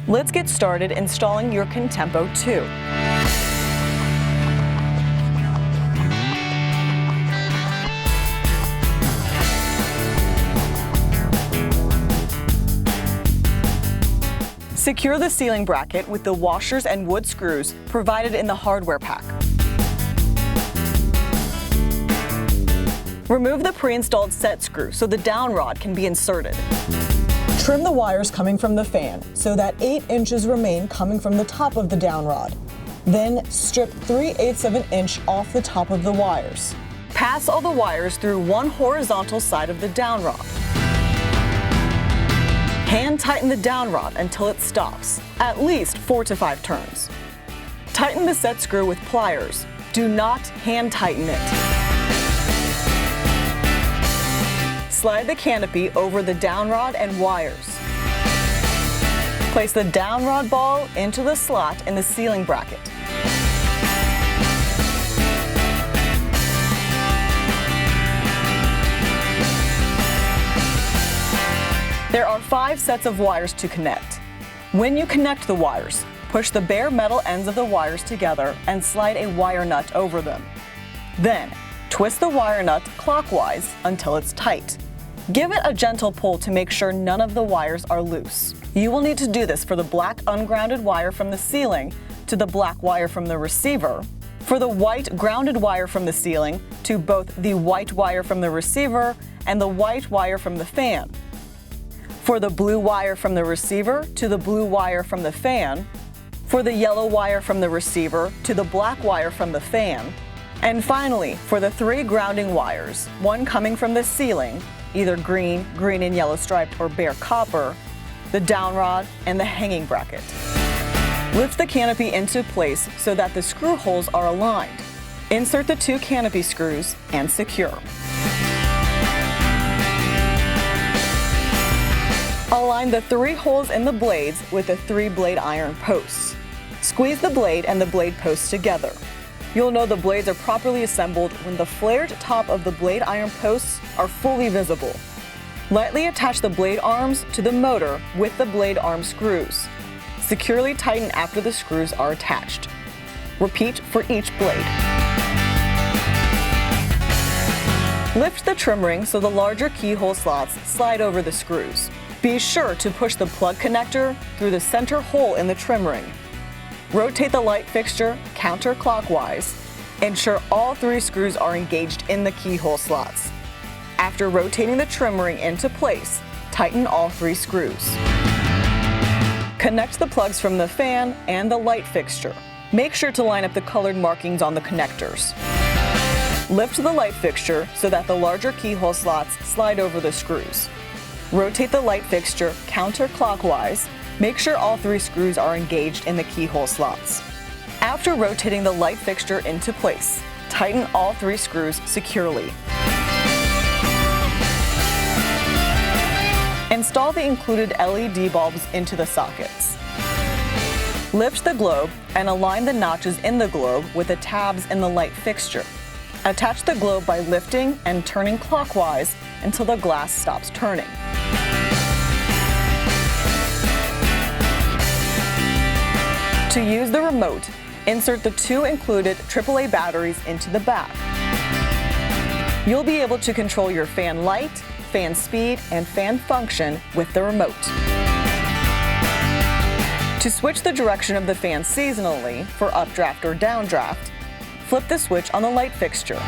Let's get started installing your Contempo II. Secure the ceiling bracket with the washers and wood screws provided in the hardware pack. Remove the pre-installed set screw so the down rod can be inserted. Trim the wires coming from the fan so that 8 inches remain coming from the top of the down rod. Then strip 3/8 of an inch off the top of the wires. Pass all the wires through one horizontal side of the down rod. Hand tighten the down rod until it stops, at least 4 to 5 turns. Tighten the set screw with pliers. Do not hand tighten it. Slide the canopy over the down rod and wires. Place the down rod ball into the slot in the ceiling bracket. There are 5 sets of wires to connect. When you connect the wires, push the bare metal ends of the wires together and slide a wire nut over them. Then, twist the wire nut clockwise until it's tight. Give it a gentle pull to make sure none of the wires are loose. You will need to do this for the black ungrounded wire from the ceiling to the black wire from the receiver, for the white grounded wire from the ceiling to both the white wire from the receiver and the white wire from the fan, for the blue wire from the receiver to the blue wire from the fan, for the yellow wire from the receiver to the black wire from the fan, and finally, for the 3 grounding wires, one coming from the ceiling, either green, green and yellow striped, or bare copper, the down rod, and the hanging bracket. Lift the canopy into place so that the screw holes are aligned. Insert the 2 canopy screws and secure. Align the 3 holes in the blades with the 3-blade iron posts. Squeeze the blade and the blade posts together. You'll know the blades are properly assembled when the flared top of the blade iron posts are fully visible. Lightly attach the blade arms to the motor with the blade arm screws. Securely tighten after the screws are attached. Repeat for each blade. Lift the trim ring so the larger keyhole slots slide over the screws. Be sure to push the plug connector through the center hole in the trim ring. Rotate the light fixture counterclockwise. Ensure all 3 screws are engaged in the keyhole slots. After rotating the trim ring into place, tighten all 3 screws. Connect the plugs from the fan and the light fixture. Make sure to line up the colored markings on the connectors. Lift the light fixture so that the larger keyhole slots slide over the screws. Rotate the light fixture counterclockwise. Make sure all 3 screws are engaged in the keyhole slots. After rotating the light fixture into place, tighten all 3 screws securely. Install the included LED bulbs into the sockets. Lift the globe and align the notches in the globe with the tabs in the light fixture. Attach the globe by lifting and turning clockwise until the glass stops turning. To use the remote, insert the 2 included AAA batteries into the back. You'll be able to control your fan light, fan speed, and fan function with the remote. To switch the direction of the fan seasonally for updraft or downdraft, flip the switch on the light fixture.